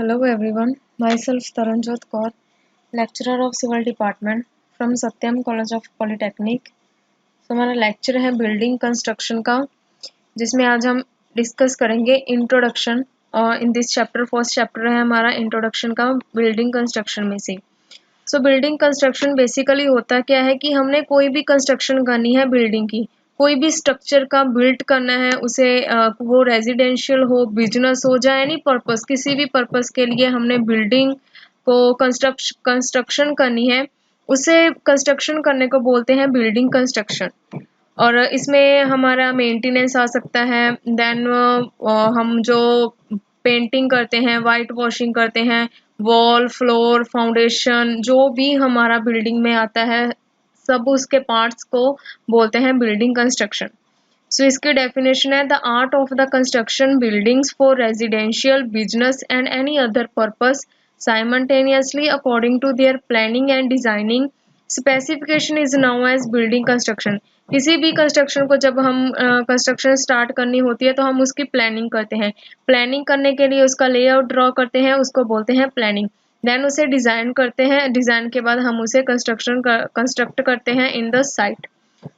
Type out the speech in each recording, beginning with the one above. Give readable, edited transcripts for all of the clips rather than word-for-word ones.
Hello everyone, myself Taranjot Kaur, lecturer of Civil Department from Satyam College of Polytechnic। तो हमारा lecture है building construction का, जिसमें आज हम डिस्कस करेंगे introduction. In this chapter first chapter है हमारा इंट्रोडक्शन का बिल्डिंग कंस्ट्रक्शन में से। सो बिल्डिंग कंस्ट्रक्शन बेसिकली होता क्या है कि हमने कोई भी कंस्ट्रक्शन करनी है बिल्डिंग की, कोई भी स्ट्रक्चर का बिल्ड करना है उसे, वो रेजिडेंशियल हो, बिजनेस हो, या एनी पर्पस, किसी भी पर्पस के लिए हमने बिल्डिंग को कंस्ट्रक्शन करनी है, उसे कंस्ट्रक्शन करने को बोलते हैं बिल्डिंग कंस्ट्रक्शन। और इसमें हमारा मेंटेनेंस आ सकता है। देन हम जो पेंटिंग करते हैं, वाइट वॉशिंग करते हैं, वॉल, फ्लोर, फाउंडेशन, जो भी हमारा बिल्डिंग में आता है, सब उसके पार्ट्स को बोलते हैं बिल्डिंग कंस्ट्रक्शन। सो इसकी डेफिनेशन है the art of the construction buildings for residential, business and any other purpose simultaneously according to their planning and designing specification is now as building construction. किसी भी कंस्ट्रक्शन को जब हम कंस्ट्रक्शन स्टार्ट करनी होती है तो हम उसकी प्लानिंग करते हैं। प्लानिंग करने के लिए उसका लेआउट ड्रॉ करते हैं, उसको बोलते हैं प्लानिंग। देन उसे डिज़ाइन करते हैं, डिज़ाइन के बाद हम उसे कंस्ट्रक्ट करते हैं इन द साइट।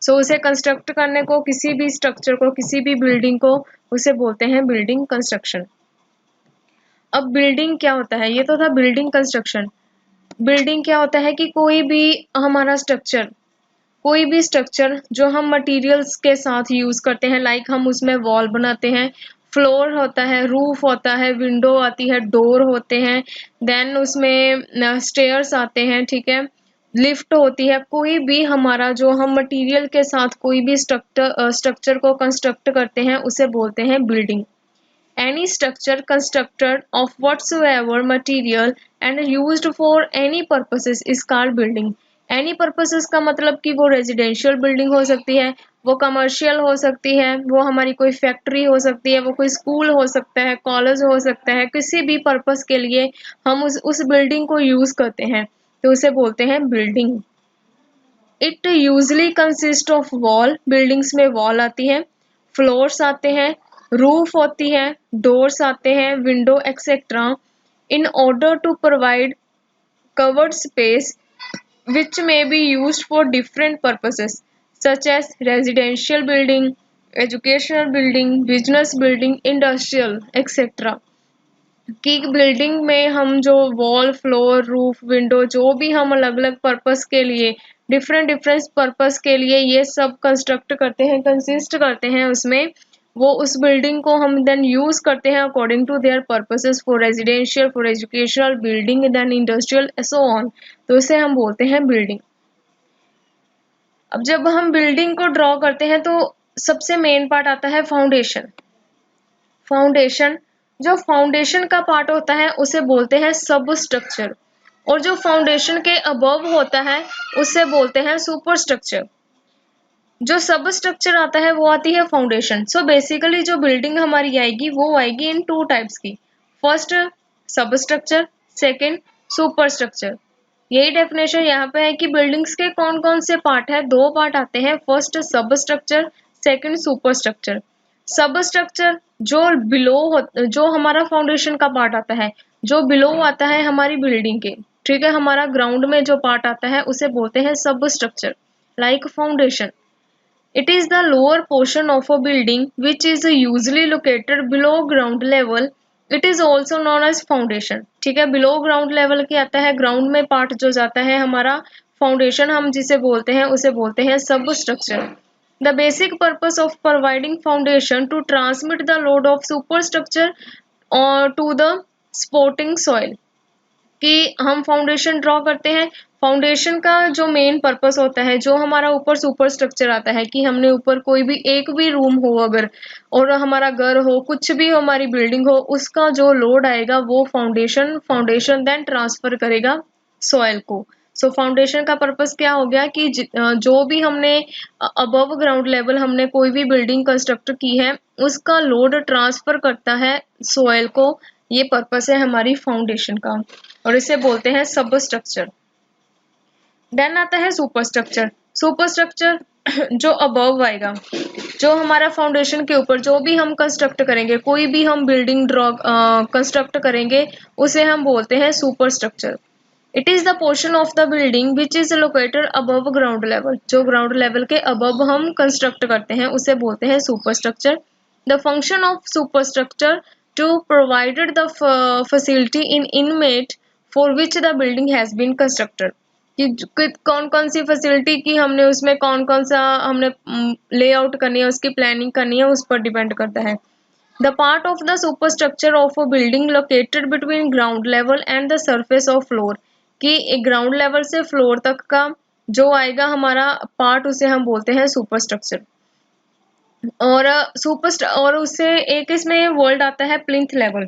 सो उसे कंस्ट्रक्ट करने को, किसी भी स्ट्रक्चर को, किसी भी बिल्डिंग को, उसे बोलते हैं बिल्डिंग कंस्ट्रक्शन। अब बिल्डिंग क्या होता है, ये तो था बिल्डिंग कंस्ट्रक्शन। बिल्डिंग क्या होता है कि कोई भी हमारा स्ट्रक्चर, कोई भी स्ट्रक्चर जो हम मटेरियल्स के साथ यूज़ करते हैं, लाइक हम उसमें वॉल बनाते हैं, फ्लोर होता है, रूफ होता है, विंडो आती है, डोर होते हैं, देन उसमें स्टेयर्स आते हैं, ठीक है, लिफ्ट होती है। कोई भी हमारा जो हम मटेरियल के साथ कोई भी स्ट्रक्चर को कंस्ट्रक्ट करते हैं उसे बोलते हैं building. Any structure constructed of whatsoever material and used for any purposes is called building. Any purposes का मतलब कि वो रेजिडेंशियल बिल्डिंग हो सकती है, वो कमर्शियल हो सकती है, वो हमारी कोई फैक्ट्री हो सकती है, वो कोई स्कूल हो सकता है, कॉलेज हो सकता है। किसी भी पर्पस के लिए हम उस बिल्डिंग को यूज़ करते हैं तो उसे बोलते हैं building. It usually consist of wall, buildings में वॉल आती है, फ्लोर्स आते हैं, रूफ होती है, डोर्स आते हैं, window etcetera, in order to provide covered space which may be used for different purposes such as residential building, educational building, business building, industrial etc. कि बिल्डिंग में हम जो वॉल, फ्लोर, रूफ, विंडो, जो भी हम अलग अलग पर्पस के लिए, डिफरेंट पर्पस के लिए ये सब कंस्ट्रक्ट करते हैं, कंसिस्ट करते हैं उसमें, वो उस बिल्डिंग को हम देन यूज करते हैं according to their purposes, for residential, for educational, building, then industrial, so on. तो इसे हम बोलते हैं बिल्डिंग। अब जब हम बिल्डिंग को ड्रॉ करते हैं तो सबसे मेन पार्ट आता है फाउंडेशन। फाउंडेशन, जो फाउंडेशन का पार्ट होता है उसे बोलते हैं सब स्ट्रक्चर, और जो फाउंडेशन के अबव होता है उसे बोलते हैं सुपर स्ट्रक्चर। जो सब स्ट्रक्चर आता है वो आती है फाउंडेशन। सो बेसिकली जो बिल्डिंग हमारी आएगी वो आएगी इन टू टाइप्स की, फर्स्ट सब स्ट्रक्चर, सेकेंड सुपर स्ट्रक्चर। यही डेफिनेशन यहाँ पे है कि बिल्डिंग्स के कौन कौन से पार्ट है, दो पार्ट आते हैं, फर्स्ट सब स्ट्रक्चर, सेकेंड सुपर स्ट्रक्चर। सब स्ट्रक्चर जो जो हमारा फाउंडेशन का पार्ट आता है, जो बिलो आता है हमारी बिल्डिंग के, ठीक है, हमारा ग्राउंड में जो पार्ट आता है उसे बोलते हैं सब structure. Like foundation, it is the lower portion of a building which is usually located below ground level. It is also known as foundation। ठीक है, below ground level क्या आता है, ग्राउंड में पार्ट जो जाता है हमारा, फाउंडेशन हम जिसे बोलते हैं उसे बोलते हैं सब structure. The basic purpose of providing foundation to transmit the load of superstructure or to the supporting soil। कि हम फाउंडेशन ड्रॉ करते हैं, फाउंडेशन का जो मेन पर्पस होता है, जो हमारा ऊपर सुपर स्ट्रक्चर आता है कि हमने ऊपर कोई भी एक भी रूम हो अगर, और हमारा घर हो, कुछ भी हमारी बिल्डिंग हो, उसका जो लोड आएगा वो फाउंडेशन देन ट्रांसफर करेगा सॉइल को। सो फाउंडेशन का पर्पस क्या हो गया कि जो भी हमने अबव ग्राउंड लेवल हमने कोई भी बिल्डिंग कंस्ट्रक्ट की है उसका लोड ट्रांसफर करता है सॉइल को, ये पर्पस है हमारी फाउंडेशन का, और इसे बोलते हैं सब स्ट्रक्चर। देन आता है सुपर स्ट्रक्चर। सुपर स्ट्रक्चर जो अबव आएगा, जो हमारा फाउंडेशन के ऊपर जो भी हम कंस्ट्रक्ट करेंगे, कोई भी हम बिल्डिंग कंस्ट्रक्ट करेंगे, उसे हम बोलते हैं super structure. It is the portion of the building which is located above ground level. जो ग्राउंड लेवल के अबव हम कंस्ट्रक्ट करते हैं उसे बोलते हैं super structure. The function of super structure to provided the facility in inmate for which the building has been constructed. कि कौन कौन सी फैसिलिटी की हमने उसमें कौन कौन सा हमने लेआउट करनी है, उसकी प्लानिंग करनी है, उस पर डिपेंड करता है। The part of the superstructure of a building located between ground level and the surface of floor, कि एक ग्राउंड लेवल से फ्लोर तक का जो आएगा हमारा पार्ट, उसे हम बोलते हैं सुपरस्ट्रक्चर। और उससे एक इसमें वर्ड आता है प्लिंथ लेवल।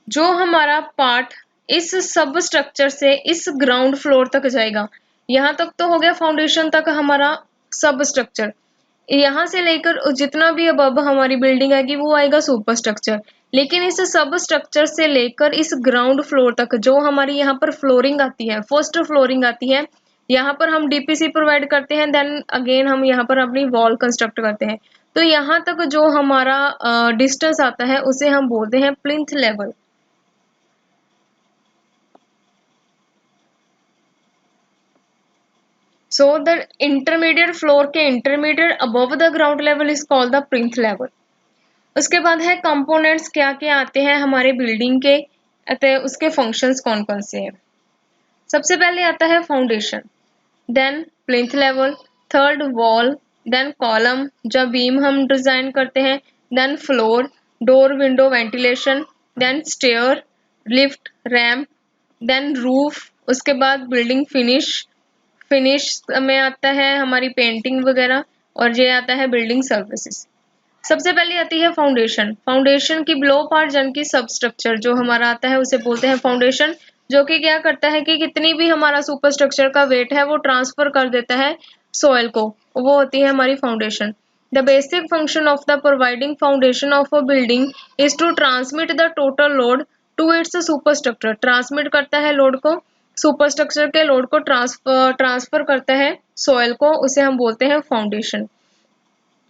जो हमारा पार्ट इस सब स्ट्रक्चर से इस ग्राउंड फ्लोर तक जाएगा, यहाँ तक तो हो गया फाउंडेशन तक हमारा सब स्ट्रक्चर। यहाँ से लेकर जितना भी अब हमारी बिल्डिंग आएगी वो आएगा सुपर स्ट्रक्चर। लेकिन इस सब स्ट्रक्चर से लेकर इस ग्राउंड फ्लोर तक जो हमारी यहाँ पर फ्लोरिंग आती है, फर्स्ट फ्लोरिंग आती है, यहाँ पर हम डीपीसी प्रोवाइड करते हैं, देन अगेन हम यहाँ पर अपनी वॉल कंस्ट्रक्ट करते हैं। तो यहाँ तक जो हमारा डिस्टेंस आता है उसे हम बोलते हैं plinth level. So the intermediate floor के intermediate above the ground level is called the plinth level. उसके बाद है कंपोनेंट्स क्या क्या आते हैं हमारे बिल्डिंग के, अतः उसके फंक्शंस कौन कौन से हैं। सबसे पहले आता है foundation, then plinth level, third wall, then column जब बीम हम डिजाइन करते हैं, then floor, door window ventilation, then stair, lift, ramp, then roof. उसके बाद बिल्डिंग फिनिश में आता है हमारी पेंटिंग वगैरह, और ये आता है बिल्डिंग सर्विसेज। सबसे पहले आती है फाउंडेशन। फाउंडेशन की बिलो पार्ट जन की सब स्ट्रक्चर जो हमारा आता है उसे बोलते हैं फाउंडेशन, जो कि क्या करता है कि कितनी भी हमारा सुपर स्ट्रक्चर का वेट है वो ट्रांसफर कर देता है सोइल को, वो होती है हमारी foundation. The basic function of the providing foundation of a building is to transmit the total load to its super structure. Transmit करता है लोड को, सुपर स्ट्रक्चर के लोड को ट्रांसफर करता है सोइल को, उसे हम बोलते हैं फाउंडेशन।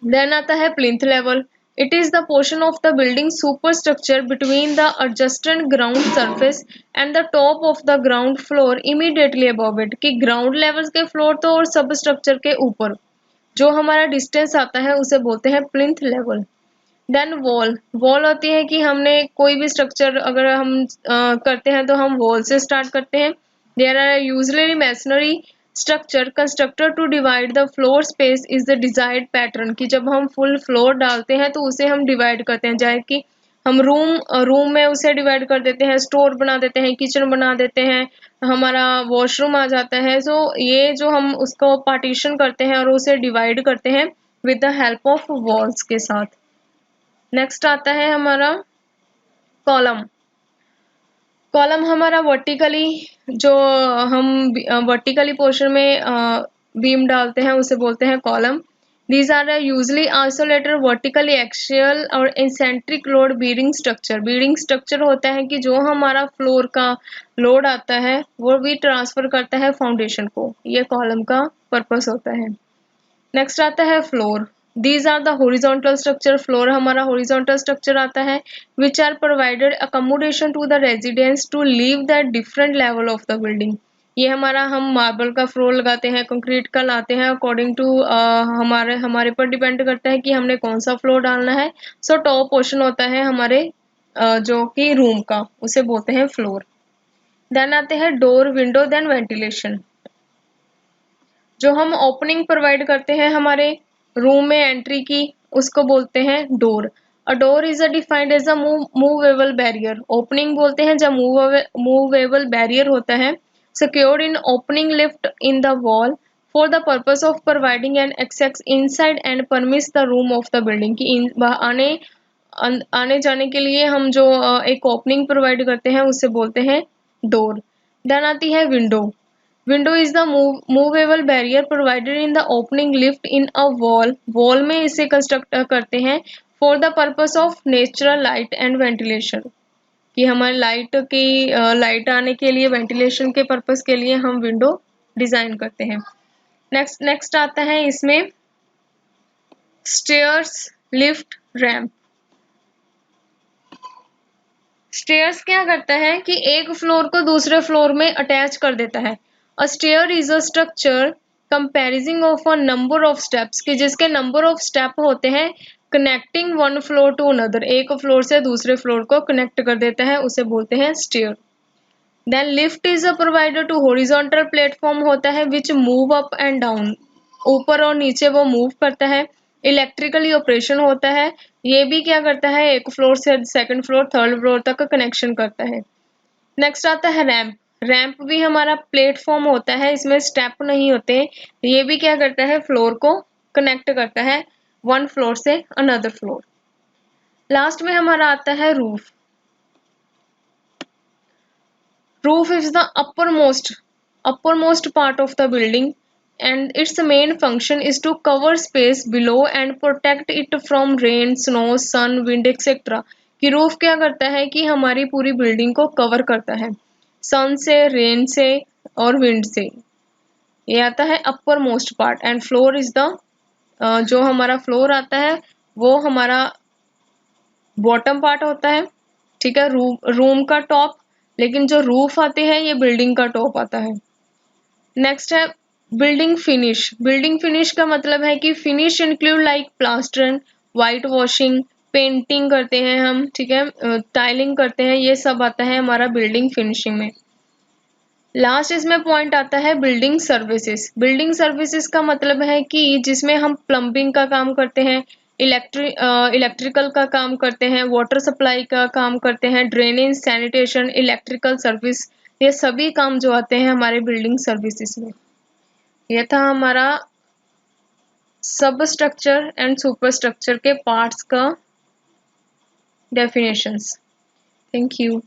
देन आता है plinth level. It is the portion of the building super structure between the adjusted ground surface and the top of the ground floor immediately above it, कि ग्राउंड लेवल के floor तो और सब structure के ऊपर जो हमारा डिस्टेंस आता है उसे बोलते हैं प्लिंथ लेवल। देन वॉल होती है कि हमने कोई भी स्ट्रक्चर अगर हम करते हैं तो हम वॉल से स्टार्ट करते हैं। There are usually masonry structure constructed to divide the floor space is the desired pattern, कि जब हम फुल फ्लोर डालते हैं तो उसे हम डिवाइड करते हैं, चाहे कि हम रूम में उसे डिवाइड कर देते हैं, स्टोर बना देते हैं, किचन बना देते हैं, हमारा वॉशरूम आ जाता है। सो ये जो हम उसको पार्टीशन करते हैं और उसे डिवाइड करते हैं with the help of walls के साथ। नेक्स्ट आता है हमारा कॉलम। कॉलम हमारा वर्टिकली जो हम वर्टिकली पोर्शन में बीम डालते हैं उसे बोलते हैं column. These are usually isolated vertically axial और eccentric load bearing structure. Bearing structure होता है कि जो हमारा फ्लोर का लोड आता है वो भी ट्रांसफर करता है फाउंडेशन को, ये कॉलम का पर्पस होता है। नेक्स्ट आता है floor. These are the horizontal structure. Floor हमारा हॉरिजॉन्टल स्ट्रक्चर आता है which are provided accommodation to the residents to leave the different level of the building. ये हमारा हम मार्बल का फ्लोर लगाते हैं, कंक्रीट का लाते हैं, अकॉर्डिंग टू हमारे पर डिपेंड करता है कि हमने कौन सा फ्लोर डालना है। सो टॉप पोर्शन होता है हमारे जो कि रूम का, उसे बोलते हैं फ्लोर। देन आते हैं डोर विंडो देन वेंटिलेशन। जो हम ओपनिंग प्रोवाइड करते हैं हमारे रूम में एंट्री की, उसको बोलते हैं door. A door is defined as a movable barrier. Opening बोलते हैं जब मूवेबल बैरियर होता है, secured in opening lift in the wall for the purpose of providing an access inside and permits the room of the building, की आने जाने के लिए हम जो एक ओपनिंग प्रोवाइड करते हैं उसे बोलते हैं डोर। देन आती है window. Window is the movable barrier provided in the opening lift in a wall. Wall में इसे कंस्ट्रक्ट करते हैं for the purpose of natural light and ventilation, कि हमारे लाइट आने के लिए, वेंटिलेशन के पर्पस के लिए हम विंडो डिजाइन करते हैं। नेक्स्ट आता है इसमें स्टेयर्स, लिफ्ट, रैंप। स्टेयर्स क्या करता है कि एक फ्लोर को दूसरे फ्लोर में अटैच कर देता है। A stair is a structure comprising of a number of steps, कि जिसके नंबर ऑफ स्टेप होते हैं connecting one floor to another, एक फ्लोर से दूसरे फ्लोर को कनेक्ट कर देता है, उसे बोलते हैं stair. Then lift is a provider to horizontal platform होता है which move up and down, ऊपर और नीचे वो मूव करता है। इलेक्ट्रिकली ऑपरेशन होता है, ये भी क्या करता है एक फ्लोर से सेकंड फ्लोर थर्ड फ्लोर तक कनेक्शन करता है। नेक्स्ट आता है रैंप। रैंप भी हमारा प्लेटफॉर्म होता है, इसमें स्टेप नहीं होते, ये भी क्या करता है फ्लोर को कनेक्ट करता है वन फ्लोर से अनदर फ्लोर। लास्ट में हमारा आता है roof. Roof is the uppermost part of the building, and its main function is to cover space below and protect it from rain, snow, sun, wind, etc. कि roof क्या करता है कि हमारी पूरी बिल्डिंग को कवर करता है सन से, रेन से और विंड से। ये आता है upper most part and floor is the जो हमारा फ्लोर आता है वो हमारा बॉटम पार्ट होता है, ठीक है, रूम का टॉप। लेकिन जो रूफ आते हैं ये बिल्डिंग का टॉप आता है। नेक्स्ट है बिल्डिंग फिनिश। बिल्डिंग फिनिश का मतलब है कि finish include like plaster, white washing, painting करते हैं हम, ठीक है, टाइलिंग करते हैं, ये सब आता है हमारा बिल्डिंग फिनिशिंग में। लास्ट इसमें पॉइंट आता है बिल्डिंग सर्विसेज। बिल्डिंग सर्विसेज का मतलब है कि जिसमें हम प्लम्बिंग का काम करते हैं, इलेक्ट्रिकल का काम करते हैं, वाटर सप्लाई का काम करते हैं, ड्रेनेज, सैनिटेशन, इलेक्ट्रिकल सर्विस, ये सभी काम जो आते हैं हमारे बिल्डिंग सर्विसेज में। यह था हमारा सब स्ट्रक्चर एंड सुपर स्ट्रक्चर के पार्ट्स का डेफिनेशंस। Thank you.